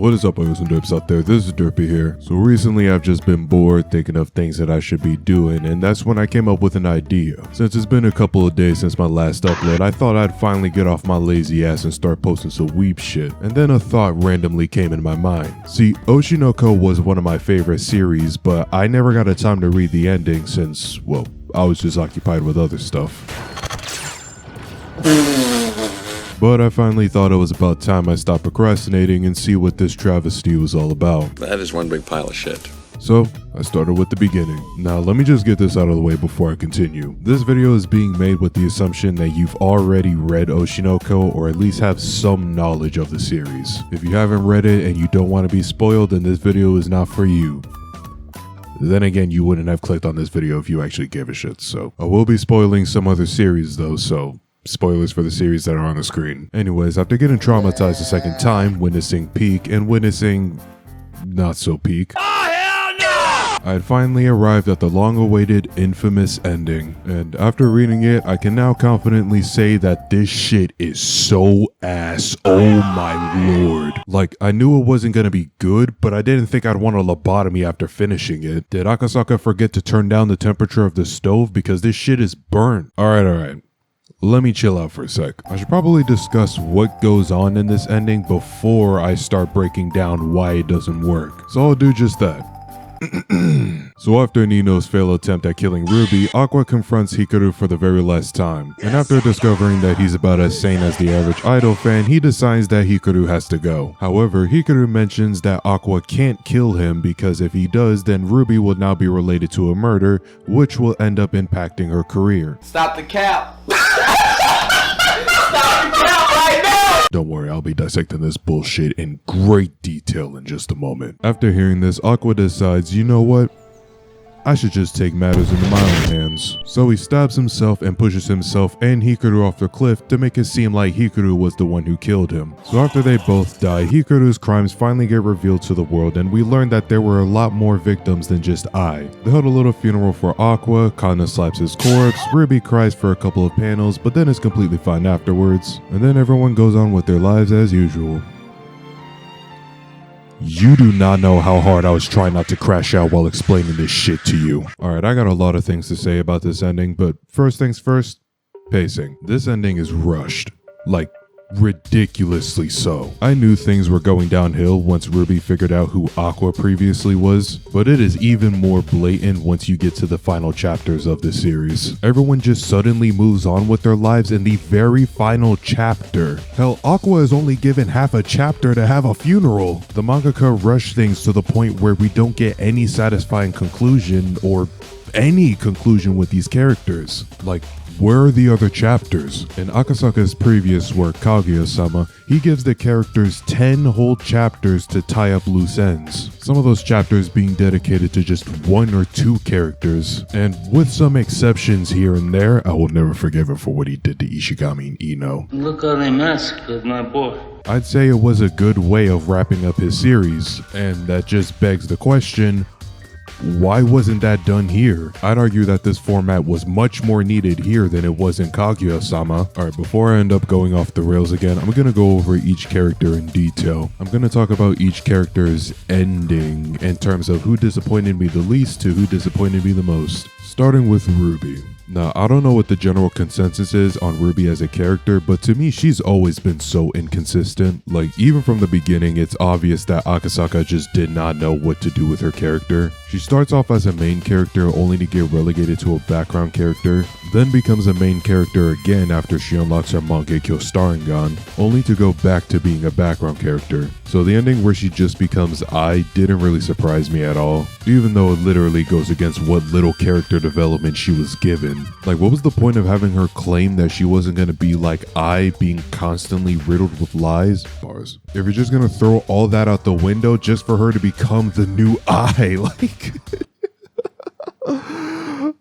What is up, boys and derps out there? This is Derpy here. So recently I've just been bored thinking of things that I should be doing, and that's when I came up with an idea. Since it's been a couple of days since my last upload, I thought I'd finally get off my lazy ass and start posting some weeb shit. And then a thought randomly came in my mind. See, Oshi no Ko was one of my favorite series, but I never got a time to read the ending since, well, I was just occupied with other stuff. But I finally thought it was about time I stopped procrastinating and see what this travesty was all about. That is one big pile of shit. So, I started with the beginning. Now, let me just get this out of the way before I continue. This video is being made with the assumption that you've already read Oshi no Ko, or at least have some knowledge of the series. If you haven't read it and you don't want to be spoiled, then this video is not for you. Then again, you wouldn't have clicked on this video if you actually gave a shit, so. I will be spoiling some other series though, so spoilers for the series that are on the screen. Anyways, after getting traumatized a second time, witnessing peak and witnessing not so peak, I had finally arrived at the long-awaited infamous ending, and after reading it, I can now confidently say that this shit is so ass, oh my lord. Like, I knew it wasn't gonna be good, but I didn't think I'd want a lobotomy after finishing it. Did Akasaka forget to turn down the temperature of the stove because this shit is burnt? Alright. Let me chill out for a sec. I should probably discuss what goes on in this ending before I start breaking down why it doesn't work. So I'll do just that. So after Nino's failed attempt at killing Ruby, Aqua confronts Hikaru for the very last time. And after discovering that he's about as sane as the average idol fan, he decides that Hikaru has to go. However, Hikaru mentions that Aqua can't kill him because if he does, then Ruby will now be related to a murder, which will end up impacting her career. Stop the cap! Stop the cap right now! Don't worry, I'll be dissecting this bullshit in great detail in just a moment. After hearing this, Aqua decides, you know what? I should just take matters into my own hands. So he stabs himself and pushes himself and Hikaru off the cliff to make it seem like Hikaru was the one who killed him. So after they both die, Hikaru's crimes finally get revealed to the world, and we learn that there were a lot more victims than just Ai. They held a little funeral for Aqua, Kana slaps his corpse, Ruby cries for a couple of panels, but then is completely fine afterwards, and then everyone goes on with their lives as usual. You do not know how hard I was trying not to crash out while explaining this shit to you. Alright, I got a lot of things to say about this ending, but first things first, pacing. This ending is rushed. Like, ridiculously so. I knew things were going downhill once Ruby figured out who Aqua previously was, but it is even more blatant once you get to the final chapters of the series. Everyone just suddenly moves on with their lives in the very final chapter. Hell, Aqua is only given half a chapter to have a funeral. The mangaka rushed things to the point where we don't get any satisfying conclusion or any conclusion with these characters. Like, where are the other chapters? In Akasaka's previous work, Kaguya-sama, he gives the characters 10 whole chapters to tie up loose ends. Some of those chapters being dedicated to just 1 or 2 characters. And with some exceptions here and there, I will never forgive him for what he did to Ishigami and Ino. Look how they massacred my boy. I'd say it was a good way of wrapping up his series, and that just begs the question, why wasn't that done here? I'd argue that this format was much more needed here than it was in Kaguya-sama. Alright, before I end up going off the rails again, I'm gonna go over each character in detail. I'm gonna talk about each character's ending in terms of who disappointed me the least to who disappointed me the most. Starting with Ruby. Now, I don't know what the general consensus is on Ruby as a character, but to me, she's always been so inconsistent. Like, even from the beginning, it's obvious that Akasaka just did not know what to do with her character. She starts off as a main character only to get relegated to a background character, then becomes a main character again after she unlocks her Mangekyo Sharingan, only to go back to being a background character. So the ending where she just becomes Ai didn't really surprise me at all, even though it literally goes against what little character development she was given. Like, what was the point of having her claim that she wasn't gonna be like Ai, being constantly riddled with lies? Bars. If you're just gonna throw all that out the window just for her to become the new Ai, like...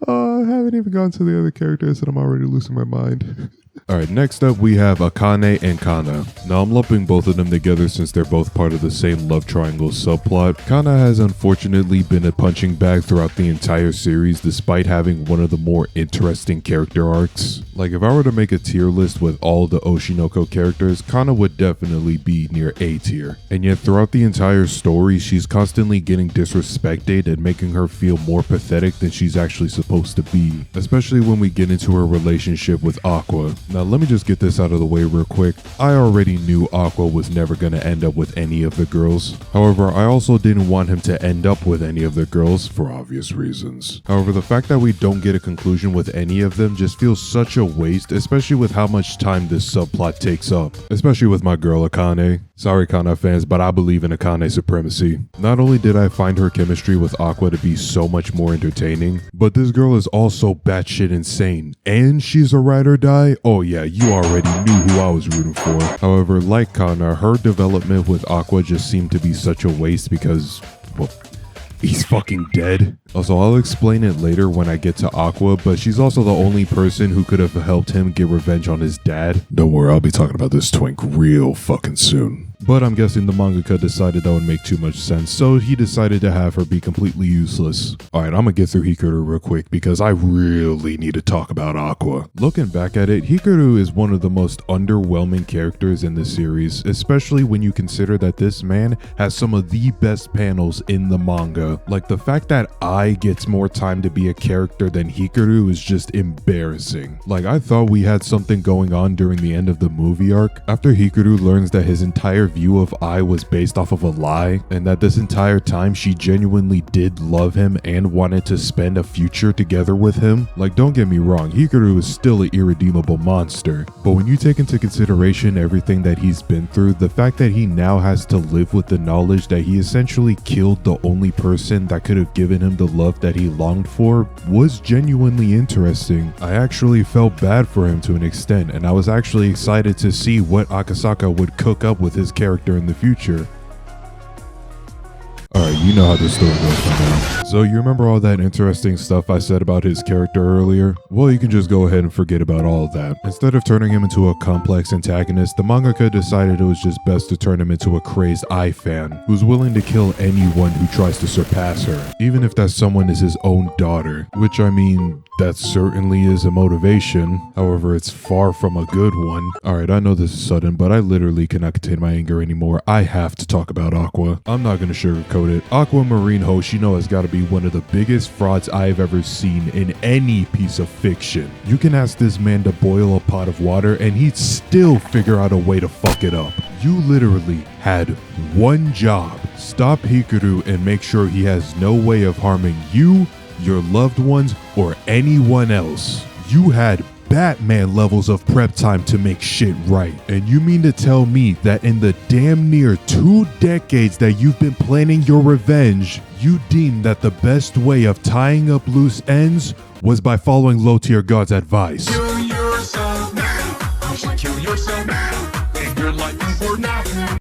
I haven't even gone to the other characters and I'm already losing my mind. Alright, next up we have Akane and Kana. Now I'm lumping both of them together since they're both part of the same love triangle subplot. Kana has unfortunately been a punching bag throughout the entire series despite having one of the more interesting character arcs. Like if I were to make a tier list with all the Oshinoko characters, Kana would definitely be near A tier. And yet throughout the entire story, she's constantly getting disrespected and making her feel more pathetic than she's actually supposed to be. Especially when we get into her relationship with Aqua. Now let me just get this out of the way real quick. I already knew Aqua was never going to end up with any of the girls. However, I also didn't want him to end up with any of the girls for obvious reasons. However, the fact that we don't get a conclusion with any of them just feels such a waste, especially with how much time this subplot takes up. Especially with my girl Akane. Sorry Kana fans, but I believe in Akane supremacy. Not only did I find her chemistry with Aqua to be so much more entertaining, but this girl is also batshit insane. And she's a ride or die? Oh yeah, you already knew who I was rooting for. However, like Kana, her development with Aqua just seemed to be such a waste because, well, he's fucking dead. Also, I'll explain it later when I get to Aqua, but she's also the only person who could have helped him get revenge on his dad. Don't worry, I'll be talking about this twink real fucking soon. But I'm guessing the mangaka decided that would make too much sense, so he decided to have her be completely useless. Alright, I'm gonna get through Hikaru real quick because I really need to talk about Aqua. Looking back at it, Hikaru is one of the most underwhelming characters in the series, especially when you consider that this man has some of the best panels in the manga. Like the fact that Ai gets more time to be a character than Hikaru is just embarrassing. Like I thought we had something going on during the end of the movie arc, after Hikaru learns that his entire view of Ai was based off of a lie, and that this entire time she genuinely did love him and wanted to spend a future together with him. Like don't get me wrong, Hikaru is still an irredeemable monster, but when you take into consideration everything that he's been through, the fact that he now has to live with the knowledge that he essentially killed the only person that could have given him the love that he longed for was genuinely interesting. I actually felt bad for him to an extent, and I was actually excited to see what Akasaka would cook up with his character in the future. Alright, you know how this story goes by now. So you remember all that interesting stuff I said about his character earlier? Well, you can just go ahead and forget about all of that. Instead of turning him into a complex antagonist, the mangaka decided it was just best to turn him into a crazed Ai fan, who's willing to kill anyone who tries to surpass her, even if that someone is his own daughter. Which, I mean, that certainly is a motivation. However, it's far from a good one. Alright, I know this is sudden, but I literally cannot contain my anger anymore. I have to talk about Aqua. I'm not gonna sugarcoat it. Aquamarine Hoshino has got to be one of the biggest frauds I've ever seen in any piece of fiction. You can ask this man to boil a pot of water and he'd still figure out a way to fuck it up. You literally had one job. Stop Hikaru and make sure he has no way of harming you, your loved ones, or anyone else. You had Batman levels of prep time to make shit right. And you mean to tell me that in the damn near 2 decades that you've been planning your revenge, you deemed that the best way of tying up loose ends was by following low-tier god's advice? Kill yourself now. You should kill yourself now. And your life is worth nothing.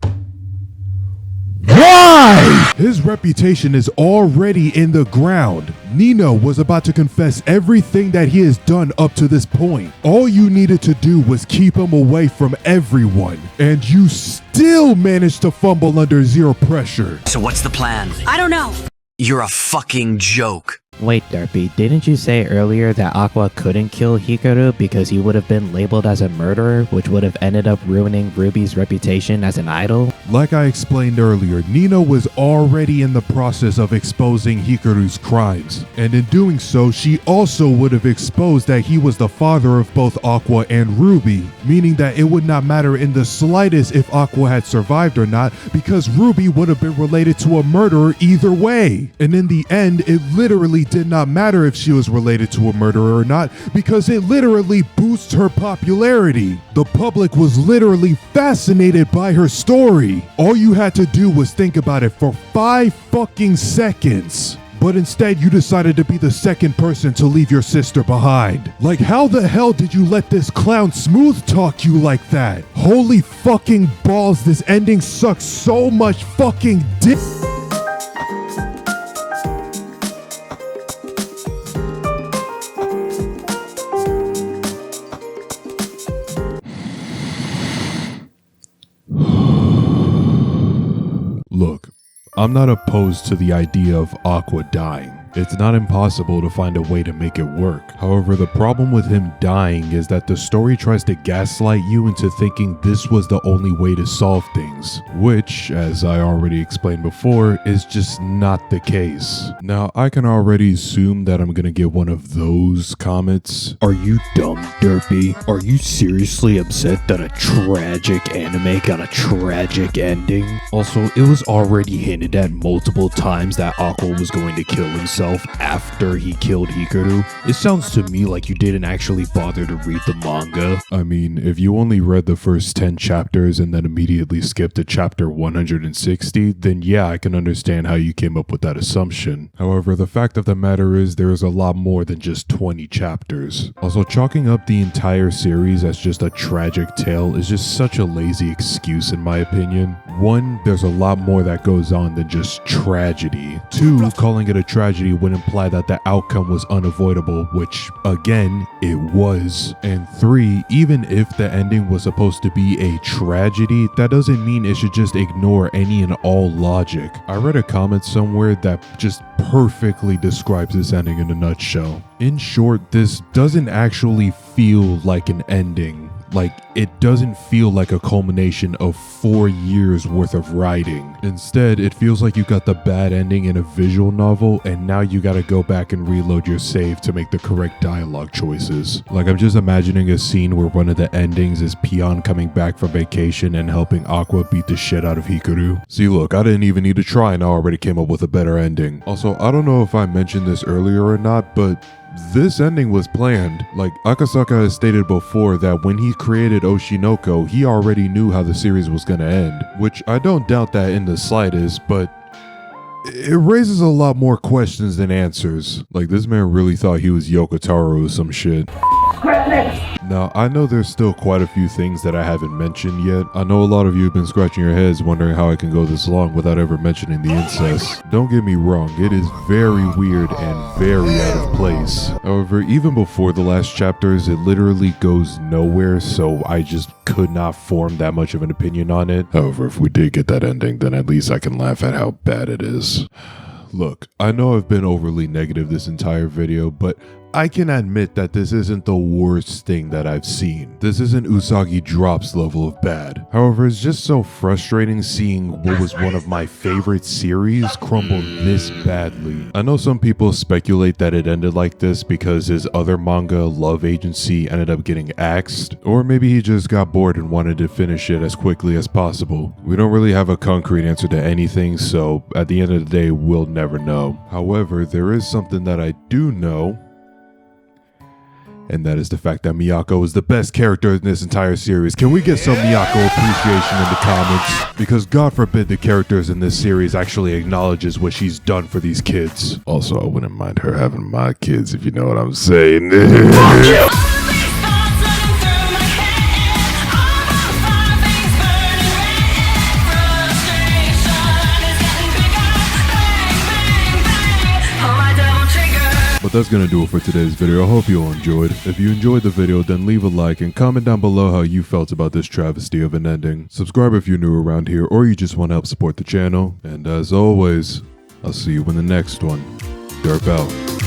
Why? His reputation is already in the ground. Nino was about to confess everything that he has done up to this point. All you needed to do was keep him away from everyone, and you still managed to fumble under zero pressure. So what's the plan? I don't know. You're a fucking joke. Wait, Derpy, didn't you say earlier that Aqua couldn't kill Hikaru because he would have been labeled as a murderer, which would have ended up ruining Ruby's reputation as an idol? Like I explained earlier, Nino was already in the process of exposing Hikaru's crimes, and in doing so, she also would have exposed that he was the father of both Aqua and Ruby, meaning that it would not matter in the slightest if Aqua had survived or not, because Ruby would have been related to a murderer either way. And in the end, it literally did not matter if she was related to a murderer or not, because it literally boosts her popularity. The public was literally fascinated by her story. All you had to do was think about it for 5 fucking seconds. But instead you decided to be the second person to leave your sister behind. Like, how the hell did you let this clown smooth talk you like that? Holy fucking balls, this ending sucks so much fucking dick. I'm not opposed to the idea of Aqua dying. It's not impossible to find a way to make it work. However, the problem with him dying is that the story tries to gaslight you into thinking this was the only way to solve things, which, as I already explained before, is just not the case. Now, I can already assume that I'm gonna get one of those comments. Are you dumb, Derpy? Are you seriously upset that a tragic anime got a tragic ending? Also, it was already hinted at multiple times that Aqua was going to kill himself after he killed Hikaru. It sounds to me like you didn't actually bother to read the manga. I mean, if you only read the first 10 chapters and then immediately skipped to chapter 160, then yeah, I can understand how you came up with that assumption. However, the fact of the matter is there is a lot more than just 20 chapters. Also, chalking up the entire series as just a tragic tale is just such a lazy excuse in my opinion. One, there's a lot more that goes on than just tragedy. Two, calling it a tragedy would imply that the outcome was unavoidable, which again, it was. And three, even if the ending was supposed to be a tragedy, that doesn't mean it should just ignore any and all logic. I read a comment somewhere that just perfectly describes this ending in a nutshell. In short, this doesn't actually feel like an ending. Like, it doesn't feel like a culmination of 4 years worth of writing. Instead, it feels like you got the bad ending in a visual novel and now you gotta go back and reload your save to make the correct dialogue choices. Like, I'm just imagining a scene where one of the endings is Peon coming back from vacation and helping Aqua beat the shit out of Hikaru. See, look, I didn't even need to try and I already came up with a better ending. Also, I don't know if I mentioned this earlier or not, but this ending was planned. Like, Akasaka has stated before that when he created Oshinoko, he already knew how the series was gonna end, which I don't doubt that in the slightest, but it raises a lot more questions than answers. Like, this man really thought he was Yokotaro or some shit. Now, I know there's still quite a few things that I haven't mentioned yet. I know a lot of you have been scratching your heads wondering how I can go this long without ever mentioning the incest. Don't get me wrong, it is very weird and very out of place. However, even before the last chapters, it literally goes nowhere, so I just could not form that much of an opinion on it. However, if we did get that ending, then at least I can laugh at how bad it is. Look, I know I've been overly negative this entire video, but I can admit that this isn't the worst thing that I've seen. This isn't Usagi Drop's level of bad. However, it's just so frustrating seeing what was one of my favorite series crumble this badly. I know some people speculate that it ended like this because his other manga, Love Agency, ended up getting axed, or maybe he just got bored and wanted to finish it as quickly as possible. We don't really have a concrete answer to anything, so at the end of the day, we'll never know. However, there is something that I do know, and that is the fact that Miyako is the best character in this entire series. Can we get some Miyako appreciation in the comments? Because God forbid the characters in this series actually acknowledges what she's done for these kids. Also, I wouldn't mind her having my kids, if you know what I'm saying. Fuck you! But that's gonna do it for today's video. I hope you all enjoyed. If you enjoyed the video, then leave a like and comment down below how you felt about this travesty of an ending. Subscribe if you're new around here or you just want to help support the channel. And as always, I'll see you in the next one. Derp out.